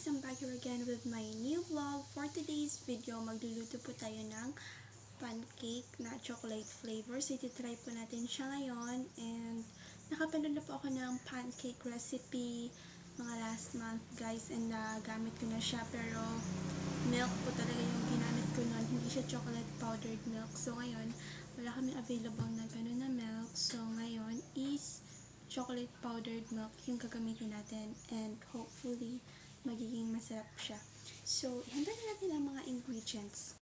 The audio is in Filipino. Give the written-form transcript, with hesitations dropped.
guys! I'm back here again with my new vlog. For today's video, magluluto po tayo ng pancake na chocolate flavor. So, ititry po natin siya ngayon. And nakapanood na po ako ng pancake recipe mga last month guys. And gamit ko na siya. Pero milk po talaga yung ginamit ko nun. Hindi siya chocolate powdered milk. So, ngayon, wala kami available na gano'n na milk. So, ngayon is chocolate powdered milk yung gagamitin natin and hopefully magiging masarap siya. So, ihanda na natin ang mga ingredients.